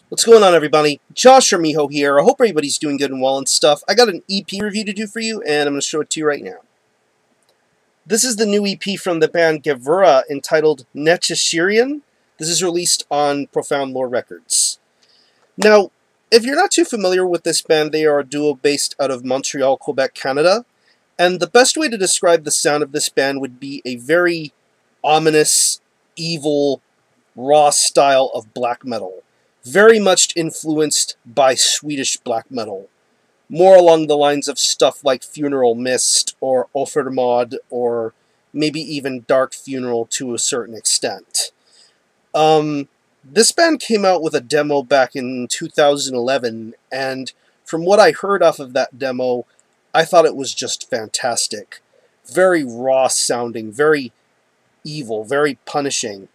What's going on, everybody? Josh or Miho here. I hope everybody's doing good and well and stuff. I got an EP review to do for you, and I'm going to show it to you right now. This is the new EP from the band Gevurah entitled Necheshirion. This is released on Profound Lore Records. Now, if you're not too familiar with this band, they are a duo based out of Montreal, Quebec, Canada. And the best way to describe the sound of this band would be a very ominous, evil, raw style of black metal. Very much influenced by Swedish black metal. More along the lines of stuff like Funeral Mist or Ofermod, or maybe even Dark Funeral to a certain extent. This band came out with a demo back in 2011, and from what I heard off of that demo, I thought it was just fantastic. Very raw sounding, very evil, very punishing.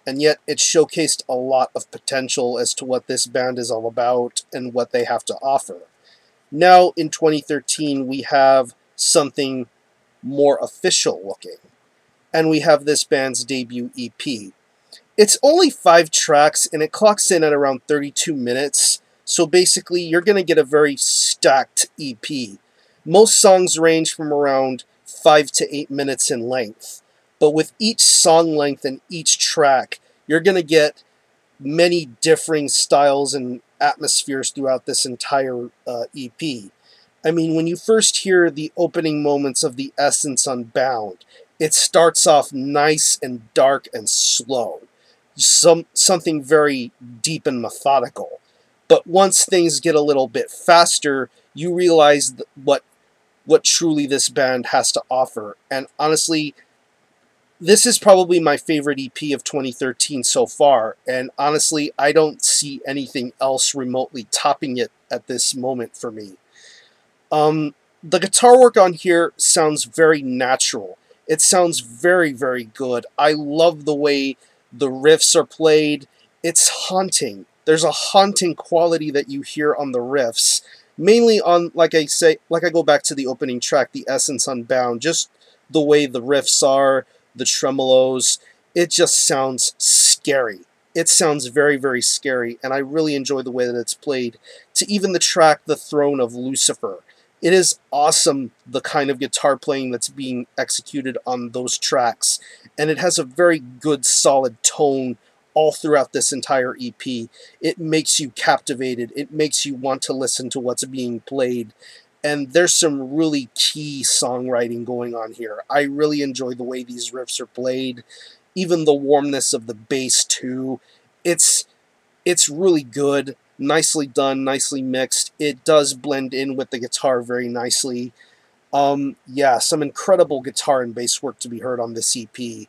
And yet it showcased a lot of potential as to what this band is all about and what they have to offer. Now, in 2013, we have something more official looking. And we have this band's debut EP. It's only 5 tracks, and it clocks in at around 32 minutes. So basically, you're going to get a very stacked EP. Most songs range from around 5 to 8 minutes in length. But with each song length and each track, you're going to get many differing styles and atmospheres throughout this entire EP. I mean, when you first hear the opening moments of The Essence on Bound, it starts off nice and dark and slow. Something very deep and methodical. But once things get a little bit faster, you realize what truly this band has to offer. And honestly, this is probably my favorite EP of 2013 so far, and honestly, I don't see anything else remotely topping it at this moment for me. The guitar work on here sounds very natural. It sounds very, very good. I love the way the riffs are played. It's haunting. There's a haunting quality that you hear on the riffs, mainly on, like I go back to the opening track, The Essence Unbound, just the way the riffs are, the tremolos, it just sounds scary. It sounds very, very scary, and I really enjoy the way that it's played. To even the track, The Throne of Lucifer. It is awesome, the kind of guitar playing that's being executed on those tracks, and it has a very good, solid tone all throughout this entire EP. It makes you captivated. It makes you want to listen to what's being played. And there's some really key songwriting going on here. I really enjoy the way these riffs are played. Even the warmness of the bass, too. It's really good. Nicely done, nicely mixed. It does blend in with the guitar very nicely. Yeah, some incredible guitar and bass work to be heard on this EP.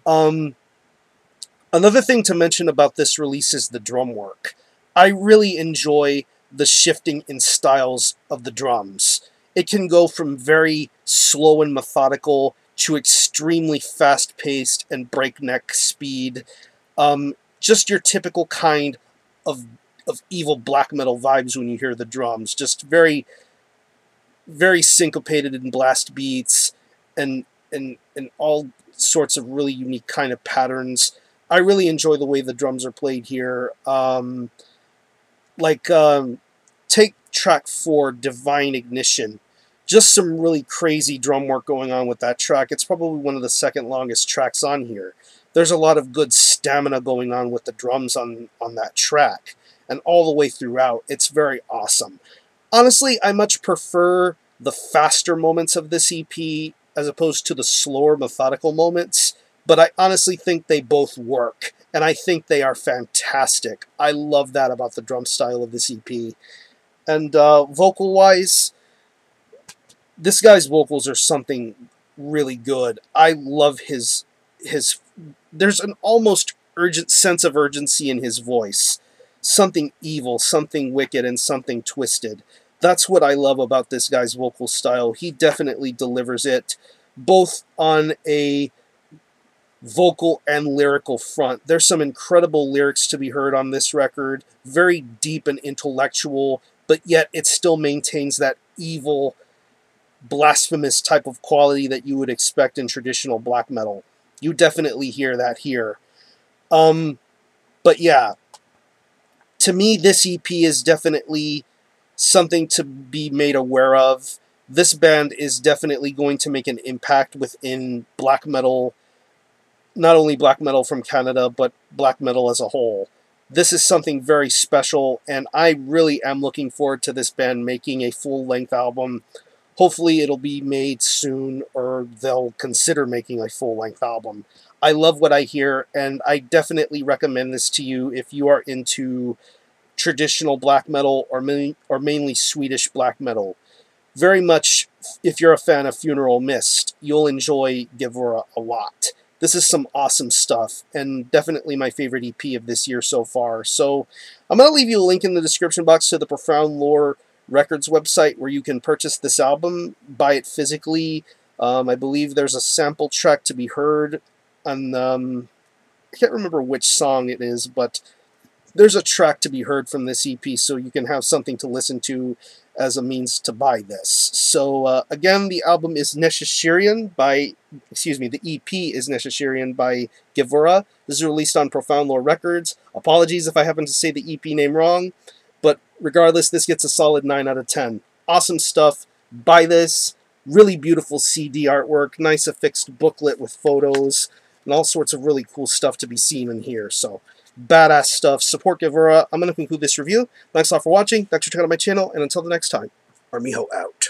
Another thing to mention about this release is the drum work. I really enjoy the shifting in styles of the drums. It can go from very slow and methodical to extremely fast-paced and breakneck speed. Just your typical kind of evil black metal vibes when you hear the drums. Just very, very syncopated in blast beats and all sorts of really unique kind of patterns. I really enjoy the way the drums are played here. Take track 4, Divine Ignition. Just some really crazy drum work going on with that track. It's probably one of the second longest tracks on here. There's a lot of good stamina going on with the drums on that track. And all the way throughout, it's very awesome. Honestly, I much prefer the faster moments of this EP as opposed to the slower, methodical moments. But I honestly think they both work. And I think they are fantastic. I love that about the drum style of this EP. And vocal-wise, this guy's vocals are something really good. I love his there's an almost urgent sense of urgency in his voice. Something evil, something wicked, and something twisted. That's what I love about this guy's vocal style. He definitely delivers it, both on a vocal and lyrical front. There's some incredible lyrics to be heard on this record, very deep and intellectual, but yet it still maintains that evil, blasphemous type of quality that you would expect in traditional black metal. You definitely hear that here. But yeah, To me, this EP is definitely something to be made aware of. This band is definitely going to make an impact within black metal, not only black metal from Canada, but black metal as a whole. This is something very special, and I really am looking forward to this band making a full-length album. Hopefully it'll be made soon, or they'll consider making a full-length album. I love what I hear, and I definitely recommend this to you if you are into traditional black metal or mainly Swedish black metal. Very much, if you're a fan of Funeral Mist, you'll enjoy Gevurah a lot. This is some awesome stuff, and definitely my favorite EP of this year so far. So I'm going to leave you a link in the description box to the Profound Lore Records website where you can purchase this album, buy it physically. I believe there's a sample track to be heard on, I can't remember which song it is, but there's a track to be heard from this EP, so you can have something to listen to as a means to buy this. So, again, the album is Necheshirion by, the EP is Necheshirion by Gevurah. This is released on Profound Lore Records. Apologies if I happen to say the EP name wrong, but regardless, this gets a solid 9 out of 10. Awesome stuff. Buy this. Really beautiful CD artwork, nice affixed booklet with photos, and all sorts of really cool stuff to be seen in here. So, badass stuff. Support Gevurah. I'm going to conclude this review. Thanks a lot for watching. Thanks for checking out my channel. And until the next time, Armijo out.